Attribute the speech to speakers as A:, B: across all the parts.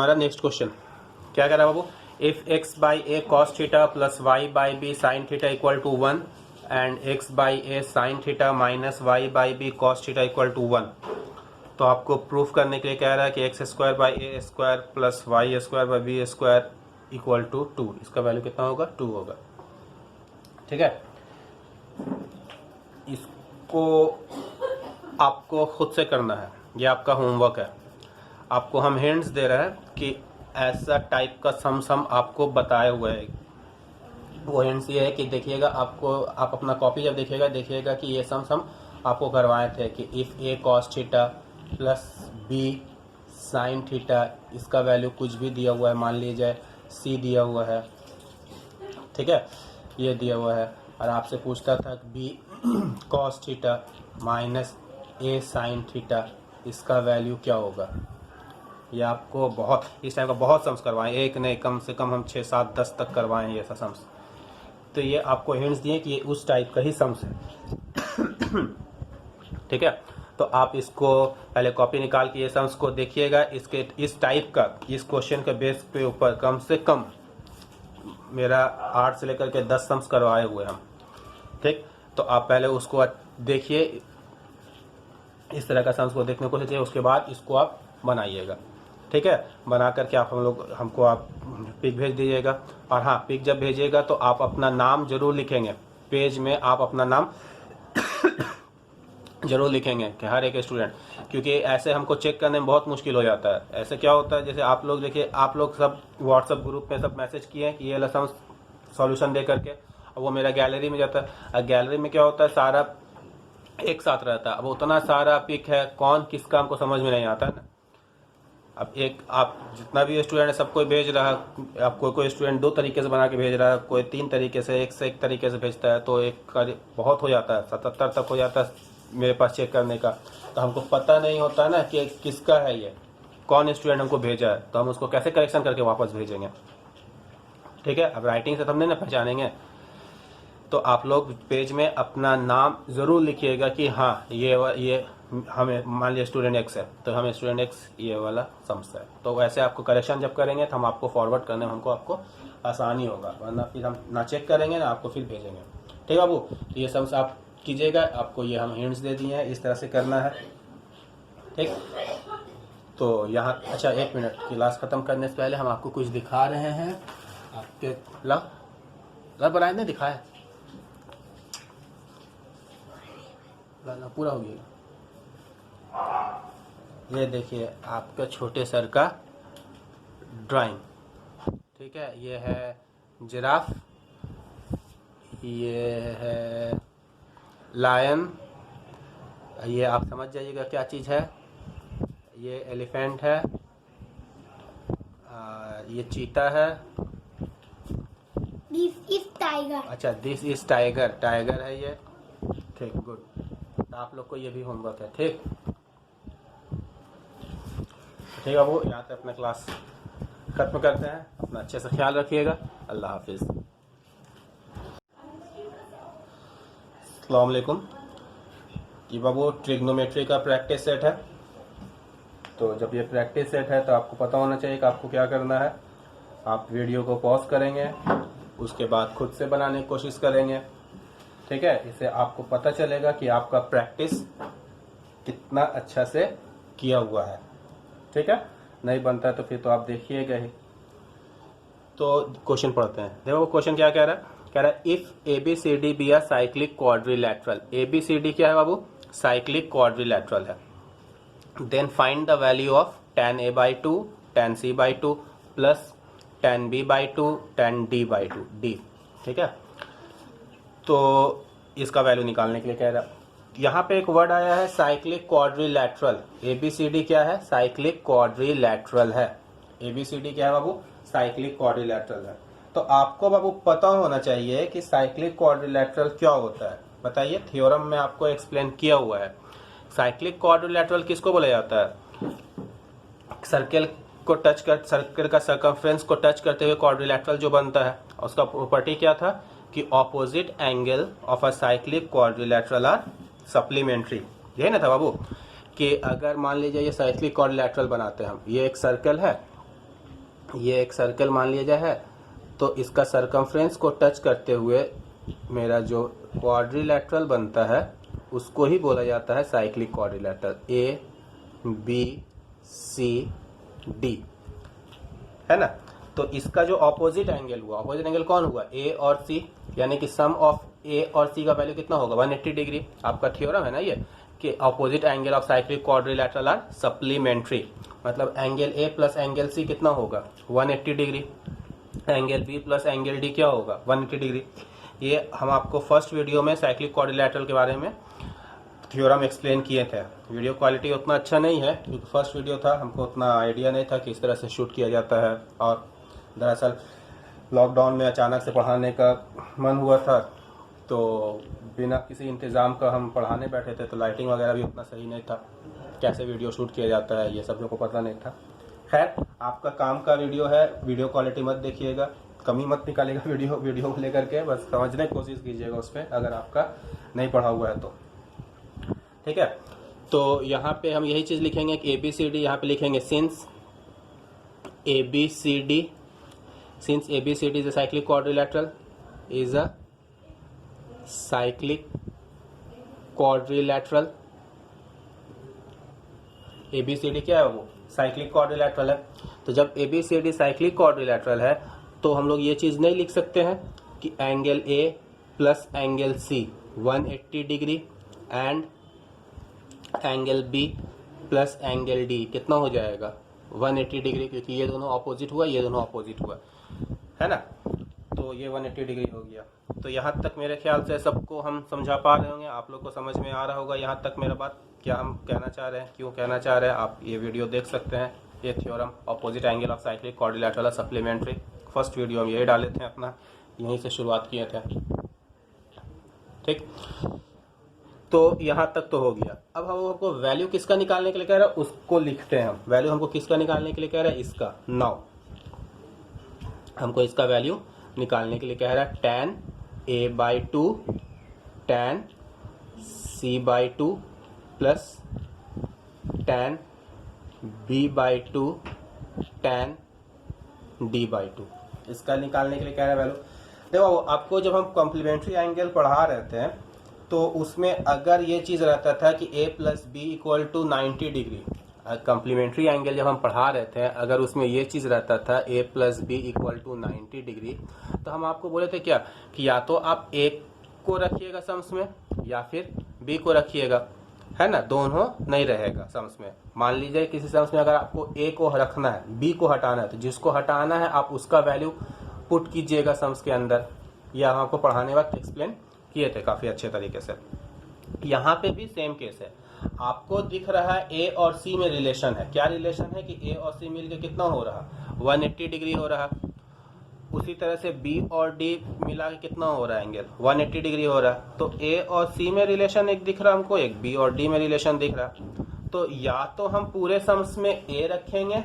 A: हमारा next question क्या कह रहा है बाबू, if x by A cos theta plus y by B sine theta equal to 1 and x by A sine theta minus y by B cos theta equal to 1, तो आपको proof करने के लिए कह रहा है कि X square by A square plus Y square by B square equal to 2, इसका वैल्यू कितना होगा, 2 होगा। ठीक है, इसको आपको खुद से करना है, ये आपका होमवर्क है। आपको हम हिंट्स दे रहे हैं कि ऐसा टाइप का सम आपको बताए हुए है। वो हिंट्स ये है कि देखिएगा, आपको आप अपना कॉपी जब देखिएगा कि ये सम आपको करवाए थे कि if A cos theta plus B sine theta, इसका वैल्यू कुछ भी दिया हुआ है, मान लीजिए सी दिया हुआ है, ठीक है, ये दिया हुआ है, और आपसे पूछता था कि बी कॉस थीटा माइनस ए साइन थीटा, इसका वैल्यू क्या होगा। ये आपको बहुत इस टाइम का बहुत सम्स करवाएं, एक नहीं कम से कम हम 6, 7, 10 तक करवाएं ये ऐसा सम्स। तो ये आपको हिंट्स दिए कि ये उस टाइप का ही सम्स है। ठीक है, तो आप इसको पहले कॉपी निकाल के ये सम्स को देखिएगा। इसके इस टाइप का इस क्वेश्चन के बेस पे ऊपर कम से कम मेरा 8 से लेकर के 10 सम्स करवाए हुए हम। ठीक, तो आप पहले उसको देखिए, इस तरह का सम्स को देखने को चाहिए, उसके बाद इसको आप बनाइएगा। ठीक है, बना करके आप हमको आप पिक भेज दीजिएगा। और हाँ, पिक जब भेजिएगा तो आप अपना नाम जरूर लिखेंगे, पेज में आप अपना नाम जरूर लिखेंगे कि हर एक स्टूडेंट, क्योंकि ऐसे हमको चेक करने में बहुत मुश्किल हो जाता है। ऐसे क्या होता है, जैसे आप लोग देखिए, आप लोग सब व्हाट्सएप ग्रुप में सब मैसेज किए हैं कि ये लेसन सॉल्यूशन दे करके, अब वो मेरा गैलरी में जाता है। गैलरी में क्या होता है, सारा एक साथ रहता है, अब उतना सारा पिक है, कौन किसका हमको समझ में नहीं आता है ना। अब एक आप जितना भी स्टूडेंट है सबको भेज रहा है, आप कोई स्टूडेंट 2 तरीके से बना के भेज रहा है, कोई 3 तरीके से, एक तरीके से भेजता है, तो एक बहुत हो जाता है, 77 तक हो जाता है मेरे पास चेक करने का। तो हमको पता नहीं होता है ना कि किसका है ये, कौन स्टूडेंट हमको भेजा है, तो हम उसको कैसे करेक्शन करके वापस भेजेंगे। ठीक है, अब राइटिंग से तो हम नहीं ना पहचानेंगे, तो आप लोग पेज में अपना नाम ज़रूर लिखिएगा कि हाँ ये हमें, मान लिया स्टूडेंट एक्स है तो हमें स्टूडेंट एक्स ये वाला समझता है। तो वैसे आपको करेक्शन जब करेंगे तो हम आपको फॉरवर्ड करने में आपको आसानी होगा, वरना फिर हम ना चेक करेंगे ना आपको फिर भेजेंगे। ठीक है बाबू, तो ये सब आप कीजिएगा, आपको ये हम हिंट्स दे दिए हैं, इस तरह से करना है। ठीक, तो यहाँ अच्छा 1 मिनट, क्लास ख़त्म करने से पहले हम आपको कुछ दिखा रहे हैं। आपके ला बनाए नहीं दिखाया, पूरा हो गया। ये देखिए आपका छोटे सर का ड्राइंग। ठीक है, ये है जिराफ, ये है लायन, ये आप समझ जाइएगा क्या चीज़ है, ये एलिफेंट है, ये चीता है,
B: दिस इज टाइगर।
A: अच्छा दिस इज टाइगर, टाइगर है ये। ठीक, गुड, तो आप लोग को ये भी होमवर्क है। ठीक, ठीक है वो, यहाँ तक अपना क्लास खत्म करते हैं। अपना अच्छे से ख्याल रखिएगा, अल्लाह हाफिज़। अस्सलाम वालेकुम। ये बाबू ट्रिग्नोमेट्री का प्रैक्टिस सेट है। तो जब ये प्रैक्टिस सेट है तो आपको पता होना चाहिए कि आपको क्या करना है। आप वीडियो को पॉज करेंगे, उसके बाद खुद से बनाने की कोशिश करेंगे। ठीक है, इससे आपको पता चलेगा कि आपका प्रैक्टिस कितना अच्छा से किया हुआ है। ठीक है, नहीं बनता है तो फिर तो आप देखिएगा ही। तो क्वेश्चन पढ़ते हैं। देखो क्वेश्चन क्या कह रहा है, कह रहा है if ABCD be a cyclic quadrilateral. ABCD क्या है बाबू, साइक्लिक क्वाड्रिलैटरल है। Then find the value of tan A/2 tan C/2 plus tan B/2 tan D/2 D। ठीक है, तो इसका वैल्यू निकालने के लिए कह रहा है। यहाँ पे एक वर्ड आया है साइक्लिक क्वाड्रिलैटरल। ABCD क्या है, साइक्लिक क्वाड्रिलैटरल है। ABCD क्या है बाबू, साइक्लिक क्वाड्रिलैटरल है। तो आपको बाबू पता होना चाहिए कि साइक्लिक क्वाड्रिलैटरल क्या होता है। बताइए, थ्योरम में आपको एक्सप्लेन किया हुआ है। साइक्लिक क्वाड्रिलैटरल किसको बोला जाता है, सर्कल को टच कर, सर्कल का सर्कमफ्रेंस को टच करते हुए क्वाड्रिलैटरल जो बनता है, उसका प्रॉपर्टी क्या था कि opposite angle of a cyclic quadrilateral are supplementary. यही ना था बाबू, कि अगर मान लीजिए ये साइक्लिक क्वाड्रिलैटरल बनाते हैं हम, ये एक सर्कल है ये एक सर्कल मान लिया जाए है, तो इसका सरकमफ्रेंस को टच करते हुए मेरा जो क्वाड्रिलैटरल बनता है उसको ही बोला जाता है cyclic quadrilateral, A B C D, है ना। तो इसका जो ऑपोजिट एंगल हुआ, ऑपोजिट एंगल कौन हुआ, ए और सी, यानी कि सम ऑफ ए और सी का वैल्यू कितना होगा 180 डिग्री। आपका थ्योरम है ना ये कि opposite angle of cyclic quadrilateral are supplementary, मतलब angle A plus angle C कितना होगा 180 degree, angle B plus angle D क्या होगा 180 डिग्री। ये हम आपको फर्स्ट वीडियो में साइक्लिक क्वाड्रिलैटरल के बारे में थ्योरम एक्सप्लेन किए थे। वीडियो क्वालिटी उतना अच्छा नहीं है क्योंकि फर्स्ट वीडियो था, हमको उतना आइडिया नहीं था कि इस तरह से शूट किया जाता है, और दरअसल लॉकडाउन में अचानक से पढ़ाने का मन हुआ था, तो बिना किसी इंतज़ाम का हम पढ़ाने बैठे थे, तो लाइटिंग वगैरह भी उतना सही नहीं था, कैसे वीडियो शूट किया जाता है ये सब लोग को पता नहीं था। खैर, आपका काम का वीडियो है, वीडियो क्वालिटी मत देखिएगा, कमी मत निकालेगा वीडियो को लेकर के, बस समझने की कोशिश कीजिएगा उस पर, अगर आपका नहीं पढ़ा हुआ है तो, ठीक है। तो यहाँ पे हम यही चीज़ लिखेंगे कि ABCD, यहाँ पे लिखेंगे since ABCD, since ABCD is a cyclic quadrilateral, is a cyclic quadrilateral, ABCD क्या है वो साइक्लिक क्वाड्रिलैटरल है। तो जब ABCD साइक्लिक क्वाड्रिलैटरल है तो हम लोग ये चीज़ नहीं लिख सकते हैं कि angle A plus angle C 180 degree and angle B plus angle D कितना हो जाएगा 180 डिग्री, क्योंकि ये दोनों ऑपोजिट हुआ, ये दोनों ऑपोजिट हुआ, है ना। तो ये 180 डिग्री हो गया। तो यहाँ तक मेरे ख्याल से सबको हम समझा पा रहे होंगे, आप लोग को समझ में आ रहा होगा यहाँ तक मेरा बात, क्या हम कहना चाह रहे हैं, क्यों कहना चाह रहे हैं। आप ये वीडियो देख सकते हैं, ये theorem opposite angle of cyclic quadrilateral supplementary, first video हम यही डाले थे अपना, यहीं से शुरुआत किए थे, ठीक। तो यहाँ तक तो हो गया। अब हम हमको वैल्यू किसका निकालने के लिए कह रहा है उसको लिखते हैं हम। वैल्यू हमको किसका निकालने के लिए कह रहा है, इसका। नाउ हमको इसका वैल्यू निकालने के लिए कह रहा है tan A/2 tan C/2 plus tan B/2 tan D/2, इसका निकालने के लिए कह रहा है वैल्यू। देखो आपको जब हम कॉम्प्लीमेंट्री एंगल पढ़ा रहे थे तो उसमें अगर ये चीज़ रहता था कि A plus B equal to 90 degree, complementary angle जब हम पढ़ा रहे थे अगर उसमें ये चीज़ रहता था A plus B equal to 90 degree, तो हम आपको बोले थे क्या कि या तो आप A को रखिएगा सम्स में या फिर B को रखिएगा, है ना, दोनों नहीं रहेगा सम्स में। मान लीजिए किसी सम्स में अगर आपको A को रखना है, B को हटाना है, तो जिसको हटाना है आप उसका वैल्यू पुट कीजिएगा सम्स के अंदर। यह हम आपको पढ़ाने वक्त एक्सप्लेन किए थे काफ़ी अच्छे तरीके से। यहाँ पे भी सेम केस है, आपको दिख रहा है A और C में रिलेशन है। क्या रिलेशन है कि A और C मिलके कितना हो रहा 180 डिग्री हो रहा। उसी तरह से B और D मिला के कितना हो रहा है एंगल 180 डिग्री हो रहा है। तो A और C में रिलेशन एक दिख रहा हमको, एक B और D में रिलेशन दिख रहा। तो या तो हम पूरे सम्स में A रखेंगे,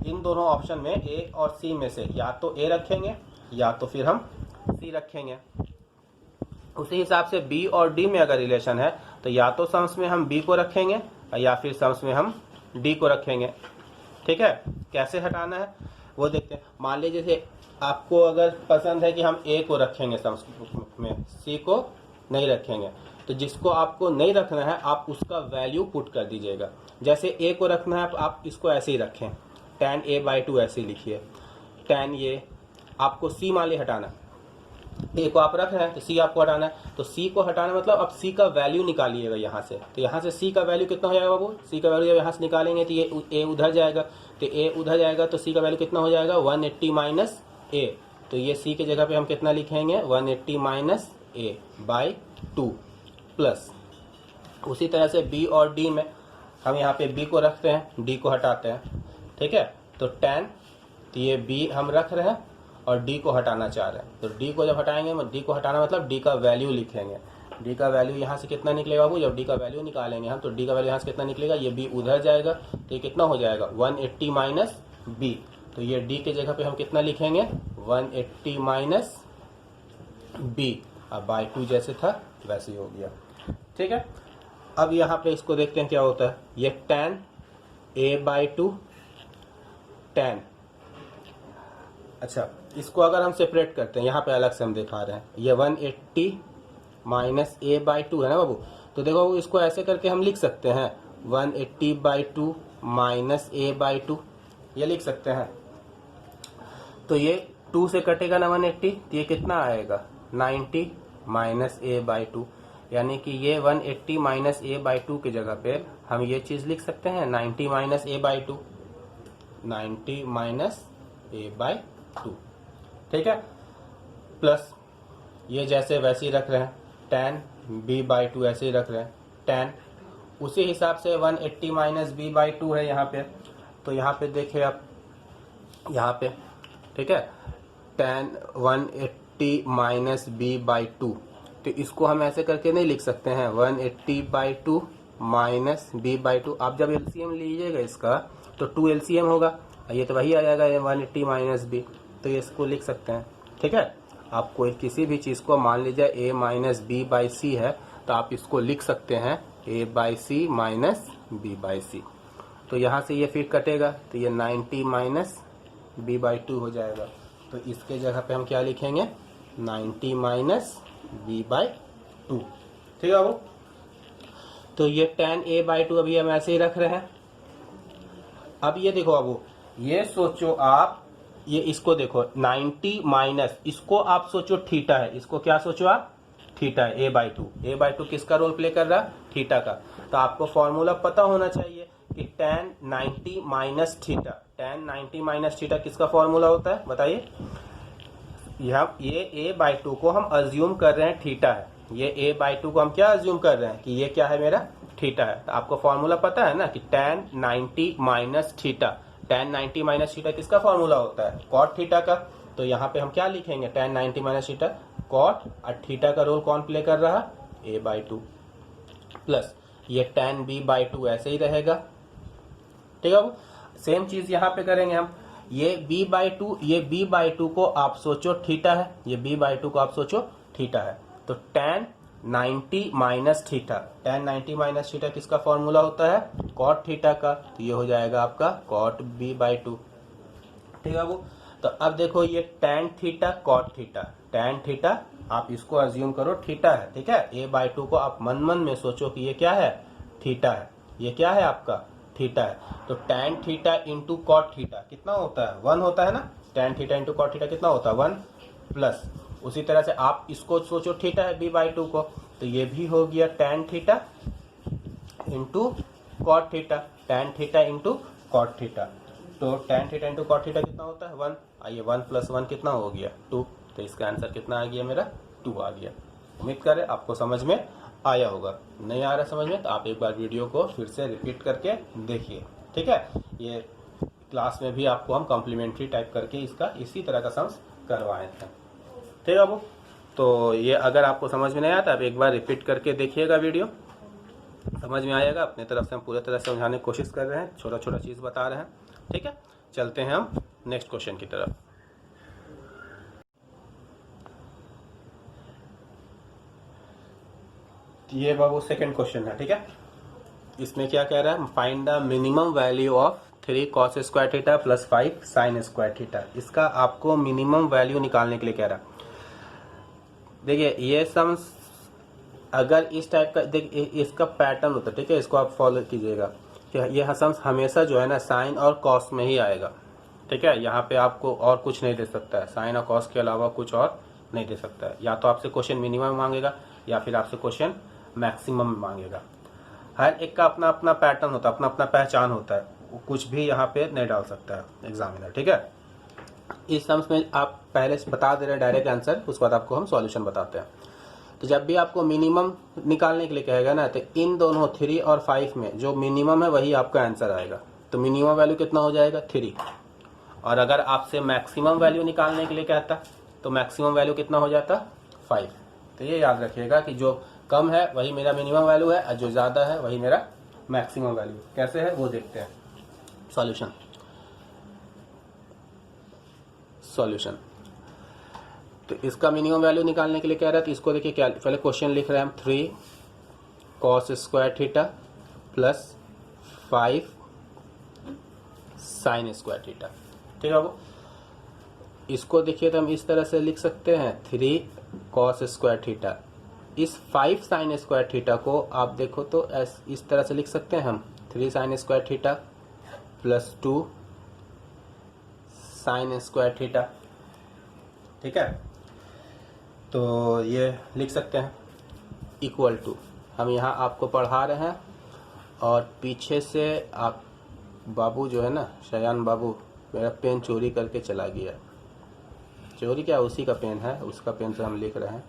A: इन दोनों ऑप्शन में A और C में से या तो A रखेंगे या तो फिर हम C रखेंगे। उसी हिसाब से B और D में अगर रिलेशन है तो या तो सम्स में हम B को रखेंगे या फिर सम्स में हम D को रखेंगे, ठीक है। कैसे हटाना है वो देखते हैं। मान लीजिए जैसे आपको अगर पसंद है कि हम A को रखेंगे सम्स में, C को नहीं रखेंगे, तो जिसको आपको नहीं रखना है आप उसका वैल्यू पुट कर दीजिएगा। जैसे A को रखना है आप इसको ऐसे ही रखें, tan A/2 ऐसे ही लिखिए, tan ये आपको C मान ली हटाना है, A को आप रख रहे हैं तो C आपको हटाना है, तो C को हटाना मतलब अब C का वैल्यू निकालिएगा यहाँ से। तो यहाँ से C का वैल्यू कितना हो जाएगा बाबू, C का वैल्यू जब यहाँ से निकालेंगे तो ये A उधर जाएगा, तो A उधर जाएगा तो C का वैल्यू कितना हो जाएगा 180 माइनस A। तो ये C की जगह पे हम कितना लिखेंगे 180 माइनस A/2 प्लस। उसी तरह से B और D में हम यहाँ पे B को रखते हैं, D को हटाते हैं, ठीक है। तो tan, तो ये B हम रख रहे हैं और D को हटाना चाह रहे हैं, तो D को जब हटाएंगे, D को हटाना मतलब D का वैल्यू लिखेंगे। D का वैल्यू यहाँ से कितना निकलेगा बाबू, जब D का वैल्यू निकालेंगे हम तो D का वैल्यू यहाँ से कितना निकलेगा, ये B उधर जाएगा तो ये कितना हो जाएगा 180 माइनस B। तो ये D के जगह पे हम कितना लिखेंगे 180 माइनस B, अब बाई 2 जैसे था वैसे ही हो गया, ठीक है। अब यहाँ पे इसको देखते हैं क्या होता है। ये tan A/2 tan अच्छा, इसको अगर हम सेपरेट करते हैं, यहाँ पे अलग से हम दिखा रहे हैं, ये 180 माइनस ए बाई टू है ना बाबू। तो देखो बाबू, इसको ऐसे करके हम लिख सकते हैं 180/2 माइनस ए बाई टू, ये लिख सकते हैं। तो ये 2 से कटेगा ना 180, तो ये कितना आएगा 90 माइनस ए बाई टू, यानी कि ये 180 माइनस ए बाई टू की जगह पे हम ये चीज़ लिख सकते हैं 90 minus A by two, 90 minus A by two, ठीक है। प्लस ये जैसे वैसे ही रख रहे हैं, tan b बाई टू ऐसे ही रख रहे हैं, tan उसी हिसाब से 180 माइनस बी बाई टू है यहाँ पे। तो यहाँ पे देखिए आप, यहाँ पे ठीक है, tan 180 minus B by two, तो इसको हम ऐसे करके नहीं लिख सकते हैं 180/2 माइनस बी बाई टू। आप जब एलसीएम लीजिएगा इसका तो 2 एलसीएम होगा, ये तो वही आ जाएगा 180 माइनस बी, तो ये इसको लिख सकते हैं, ठीक है। आप कोई किसी भी चीज़ को मान लीजिए a minus B by C है, तो आप इसको लिख सकते हैं a by C minus B by C. तो यहाँ से ये फिर कटेगा, तो ये 90 माइनस बी बाई टू हो जाएगा। तो इसके जगह पे हम क्या लिखेंगे 90 माइनस बी बाई टू, ठीक है बाबू। तो ये tan a बाई टू अभी हम ऐसे ही रख रहे हैं। अब ये देखो बाबू, ये सोचो आप, ये इसको देखो 90 माइनस, इसको आप सोचो थीटा है, इसको क्या सोचो आप थीटा है, a by two. A by two किसका रोल प्ले कर रहा है थीटा का। तो आपको फॉर्मूला पता होना चाहिए कि tan 90 minus theta, tan 90 minus theta किसका फॉर्मूला होता है बताइए। यहाँ ये a बाई टू को हम अज्यूम कर रहे हैं थीटा है, ये a बाई टू को हम क्या अज्यूम कर रहे हैं कि ये क्या है मेरा थीटा है। तो आपको फॉर्मूला पता है ना कि tan 90 minus theta, tan 90 minus theta किसका फॉर्मूला होता है cot थीटा का। तो यहाँ पे हम क्या लिखेंगे tan 90 माइनस थीटा cot, और थीटा का रोल कौन प्ले कर रहा है a बाई टू, प्लस ये tan b बाई टू ऐसे ही रहेगा, ठीक है। सेम चीज यहाँ पे करेंगे हम, ये b बाई टू, ये b बाई टू को आप सोचो थीटा है, ये b बाई टू को आप सोचो थीटा है। तो tan 90 minus theta, tan 90 minus theta किसका फॉर्मूला होता है cot थीटा का। तो ये हो जाएगा आपका cot b बाई टू, ठीक है बाबू। तो अब देखो ये tan theta cot theta, tan theta आप इसको अज्यूम करो थीटा है, ठीक है। a बाई टू को आप मन मन में सोचो कि ये क्या है थीटा है, ये क्या है आपका थीटा है। तो tan theta into cot theta कितना होता है 1 होता है ना, tan theta into cot theta कितना होता है 1, प्लस उसी तरह से आप इसको सोचो थीटा है b बाई टू को, तो ये भी हो गया tan theta into cot theta, tan theta into cot theta. तो tan theta into cot theta कितना होता है 1, आइए 1 प्लस 1 कितना हो गया 2। तो इसका आंसर कितना आ गया मेरा 2 आ गया। उम्मीद करें आपको समझ में आया होगा, नहीं आ रहा समझ में तो आप एक बार वीडियो को फिर से रिपीट करके देखिए, ठीक है। ये क्लास में भी आपको हम कॉम्प्लीमेंट्री टाइप करके इसका इसी तरह का सम्स करवाए थे, ठीक है बाबू। तो ये अगर आपको समझ में नहीं आता आप एक बार रिपीट करके देखिएगा, वीडियो समझ में आएगा। अपने तरफ से हम पूरी तरह से समझाने की कोशिश कर रहे हैं, छोटा छोटा चीज़ बता रहे हैं, ठीक है। चलते हैं हम नेक्स्ट क्वेश्चन की तरफ। ये बाबू सेकंड क्वेश्चन है, ठीक है। इसमें क्या कह रहा है find the minimum value of 3 cos square theta plus 5 sign square theta. इसका आपको मिनिमम वैल्यू निकालने के लिए कह रहा है। देखिए ये सम्स अगर इस टाइप का देखिए इसका पैटर्न होता है, ठीक है, इसको आप फॉलो कीजिएगा कि ये सम्स हमेशा जो है ना साइन और कॉस में ही आएगा, ठीक है। यहाँ पे आपको और कुछ नहीं दे सकता है, साइन और कॉस के अलावा कुछ और नहीं दे सकता है। या तो आपसे क्वेश्चन मिनिमम मांगेगा या फिर आपसे क्वेश्चन मैक्सिमम मांगेगा। हर एक का अपना अपना पैटर्न होता है, अपना अपना पहचान होता है, वो कुछ भी यहाँ पे नहीं डाल सकता है एग्जामिनर, ठीक है। इस सम्स में आप पहले से बता दे रहे हैं डायरेक्ट आंसर, उसके बाद आपको हम सॉल्यूशन बताते हैं। तो जब भी आपको मिनिमम निकालने के लिए कहेगा ना, तो इन दोनों 3 और 5 में जो मिनिमम है वही आपका आंसर आएगा। तो मिनिमम वैल्यू कितना हो जाएगा 3, और अगर आपसे मैक्सिमम वैल्यू निकालने के लिए कहता तो मैक्सिमम वैल्यू कितना हो जाता 5। तो ये याद रखिएगा कि जो कम है वही मेरा मिनिमम वैल्यू है और जो ज़्यादा है वही मेरा मैक्सिमम वैल्यू। कैसे है वो देखते हैं। सॉल्यूशन तो इसका मिनिमम वैल्यू निकालने के लिए कह रहा है, तो इसको देखिए क्या पहले क्वेश्चन लिख रहे हैं हम 3 cos square theta plus 5 sign square theta, ठीक है बाबू। इसको देखिए तो हम इस तरह से लिख सकते हैं 3 cos स्क्वायर थीटा। इस 5 साइन स्क्वायर थीटा को आप देखो तो इस तरह से लिख सकते हैं हम 3 sign square theta plus 2 sign square theta. ठीक है, तो ये लिख सकते हैं इक्वल टू, हम यहाँ आपको पढ़ा रहे हैं और पीछे से आप बाबू जो है ना, शयान बाबू, मेरा पेन चोरी करके चला गया। चोरी क्या, उसी का पेन है, उसका पेन से हम लिख रहे हैं।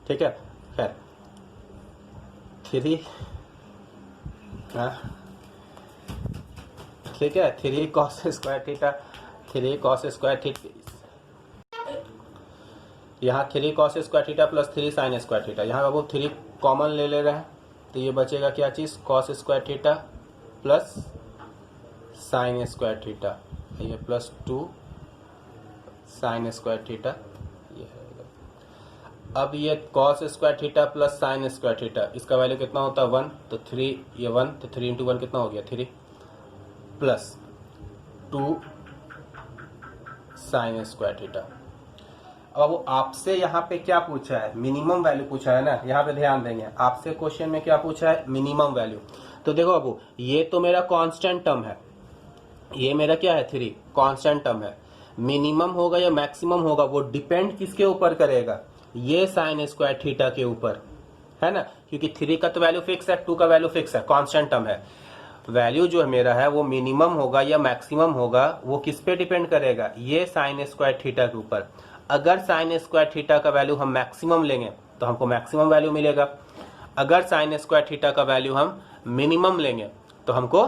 A: ठीक है, खैर 3, ठीक है, 3 cos square theta, 3 cos square theta, यहाँ 3 cos square theta plus 3 sign square theta. यहाँ बाबू 3 कॉमन ले रहे हैं तो ये बचेगा क्या चीज़, cos square theta plus sign square theta, ये प्लस 2 साइन स्क्वायर थीटा ये है। अब ये cos square theta plus sign square theta, इसका वैल्यू कितना होता है 1, तो 3, ये 1, तो 3 इंटू 1 कितना हो गया 3, प्लस 2 साइन स्क्वायर थीटा। अब वो आपसे यहाँ पे क्या पूछा है, मिनिमम वैल्यू पूछा है ना, यहाँ पे ध्यान देंगे आपसे क्वेश्चन में क्या पूछा है, मिनिमम वैल्यू। तो देखो बाबू, ये तो मेरा कांस्टेंट टर्म है, ये मेरा क्या है 3 कांस्टेंट टर्म है। मिनिमम होगा या मैक्सिमम होगा वो डिपेंड किसके ऊपर करेगा, ये साइन स्क्वायर थीटा के ऊपर, है ना, क्योंकि 3 का तो वैल्यू फिक्स है, 2 का वैल्यू फिक्स है, कांस्टेंट टर्म है। वैल्यू जो है मेरा है वो मिनिमम होगा या मैक्सिमम होगा वो किस पे डिपेंड करेगा, ये साइन स्क्वायर थीटा के ऊपर। अगर साइन स्क्वायर थीटा का वैल्यू हम मैक्सिमम लेंगे तो हमको मैक्सिमम वैल्यू मिलेगा, अगर साइन स्क्वायर थीटा का वैल्यू हम मिनिमम लेंगे तो हमको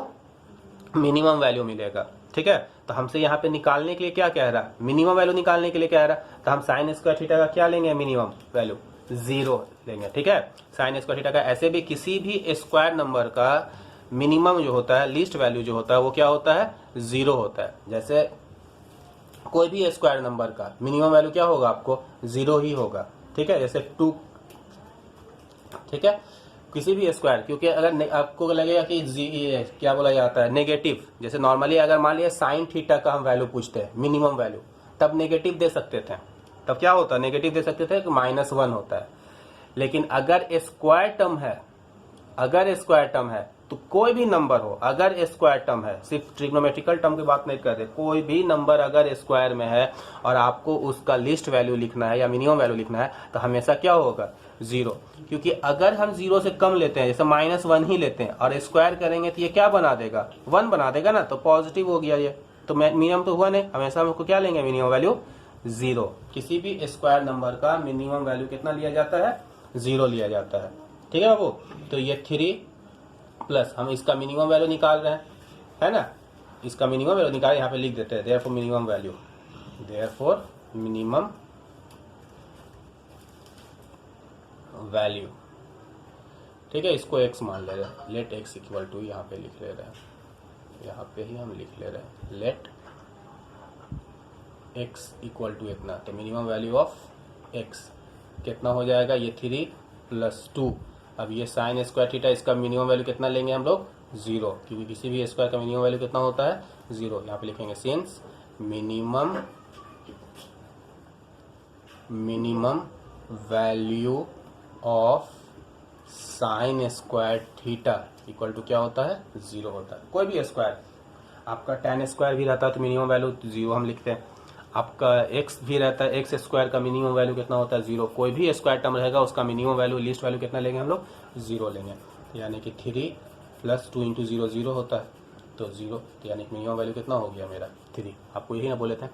A: मिनिमम वैल्यू मिलेगा। ठीक है, तो हमसे यहाँ पे निकालने के लिए क्या कह रहा है, मिनिमम वैल्यू निकालने के लिए कह रहा है, तो हम साइन स्क्वायर थीटा का क्या लेंगे, मिनिमम वैल्यू 0 लेंगे। ठीक है, साइन स्क्वायर थीटा का ऐसे भी किसी भी स्क्वायर नंबर का मिनिमम जो होता है, लीस्ट वैल्यू जो होता है वो क्या होता है 0 होता है। जैसे कोई भी स्क्वायर नंबर का मिनिमम वैल्यू क्या होगा आपको 0 ही होगा। ठीक है, जैसे 2, ठीक है, किसी भी स्क्वायर, क्योंकि अगर आपको लगेगा कि क्या बोला जाता है नेगेटिव, जैसे नॉर्मली अगर मान लिया साइन थीटा का हम वैल्यू पूछते हैं मिनिमम वैल्यू, तब नेगेटिव दे सकते थे, तब क्या होता है नेगेटिव दे सकते थे कि -1 होता है। लेकिन अगर स्क्वायर टर्म है, अगर स्क्वायर टर्म है तो कोई भी नंबर हो, अगर स्क्वायर टर्म है, सिर्फ ट्रिग्नोमेट्रिकल टर्म की बात नहीं करते, कोई भी नंबर अगर स्क्वायर में है और आपको उसका लिस्ट वैल्यू लिखना है या मिनिमम वैल्यू लिखना है तो हमेशा क्या होगा 0, क्योंकि अगर हम 0 से कम लेते हैं, जैसे -1 ही लेते हैं और स्क्वायर करेंगे तो ये क्या बना देगा 1 बना देगा ना, तो पॉजिटिव हो गया ये, तो मिनिमम तो हुआ नहीं, हमेशा हमको क्या लेंगे मिनिमम वैल्यू 0। किसी भी स्क्वायर नंबर का मिनिमम वैल्यू कितना लिया जाता है 0 लिया जाता है। ठीक है बाबू, तो ये 3 प्लस हम इसका मिनिमम वैल्यू निकाल रहे हैं, है ना, इसका मिनिमम वैल्यू निकाल यहाँ पे लिख देते हैं, therefore minimum value, therefore minimum value. ठीक है, इसको x मान ले रहे हैं, लेट x इक्वल टू, यहाँ पे लिख ले रहे हैं, यहाँ पे ही हम लिख ले रहे हैं लेट x इक्वल टू इतना, तो मिनिमम वैल्यू ऑफ x कितना हो जाएगा, ये 3 प्लस 2। अब ये साइन स्क्वायर थीटा, इसका मिनिमम वैल्यू कितना लेंगे हम लोग 0, क्योंकि किसी भी स्क्वायर का मिनिमम वैल्यू कितना होता है 0। यहाँ पे लिखेंगे since minimum value of sine square theta equal to क्या होता है 0 होता है। कोई भी स्क्वायर, आपका tan स्क्वायर भी रहता है तो मिनिमम वैल्यू 0 हम लिखते हैं, आपका x भी रहता है, x स्क्वायर का मिनिमम वैल्यू कितना होता है 0। कोई भी स्क्वायर टर्म रहेगा उसका मिनिमम वैल्यू, लिस्ट वैल्यू कितना लेंगे हम लोग 0 लेंगे, यानी कि 3 प्लस 2 इंटू 0 0 होता है, तो 0, तो यानी कि मिनिमम वैल्यू कितना हो गया मेरा 3। आपको यही ना बोले थे,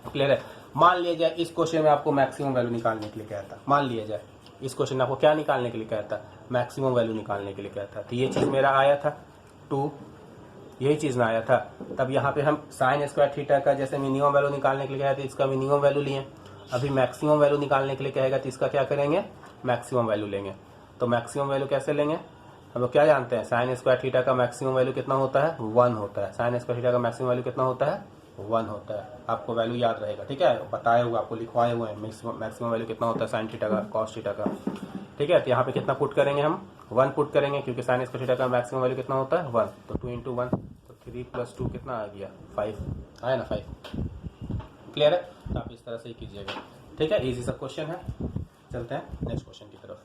A: क्लियर है। मान लिया जाए इस क्वेश्चन में आपको मैक्सिमम वैल्यू निकालने के लिए कहता, मान लिया जाए इस क्वेश्चन में आपको क्या निकालने के लिए कहता, मैक्सिमम वैल्यू निकालने के लिए कहता, तो ये चीज़ मेरा आया था 2, यही चीज़ ना आया था। तब यहाँ पे हम साइन स्क्वायर थीटा का जैसे मिनिमम वैल्यू निकालने के लिए कहा था, इसका मिनिमम वैल्यू लिए, अभी मैक्सिमम वैल्यू निकालने के लिए कहेगा तो इसका क्या करेंगे मैक्सिमम वैल्यू लेंगे। तो मैक्सिमम वैल्यू कैसे लेंगे, हम लोग क्या जानते हैं, साइन स्क्वायर थीटा का मैक्सिमम वैल्यू कितना होता है 1 होता है, साइन स्क्वायर थीटा का मैक्सिमम वैल्यू कितना होता है 1 होता है। आपको वैल्यू याद रहेगा, ठीक है, बताए हुए आपको लिखवाए हुए हैं मैक्सिमम वैल्यू कितना होता है साइन थीटा का कॉस थीटा का। ठीक है, तो यहाँ पे कितना पुट करेंगे हम 1 पुट करेंगे, क्योंकि साइन स्क्वायर थीटा का मैक्सिमम वैल्यू कितना होता है 1, तो 2 इंटू 1, तो 3 प्लस 2 कितना आ गया 5 आया ना 5। क्लियर है? तो आप इस तरह से ही कीजिएगा। ठीक है, इजी सा क्वेश्चन है। चलते हैं नेक्स्ट क्वेश्चन की तरफ।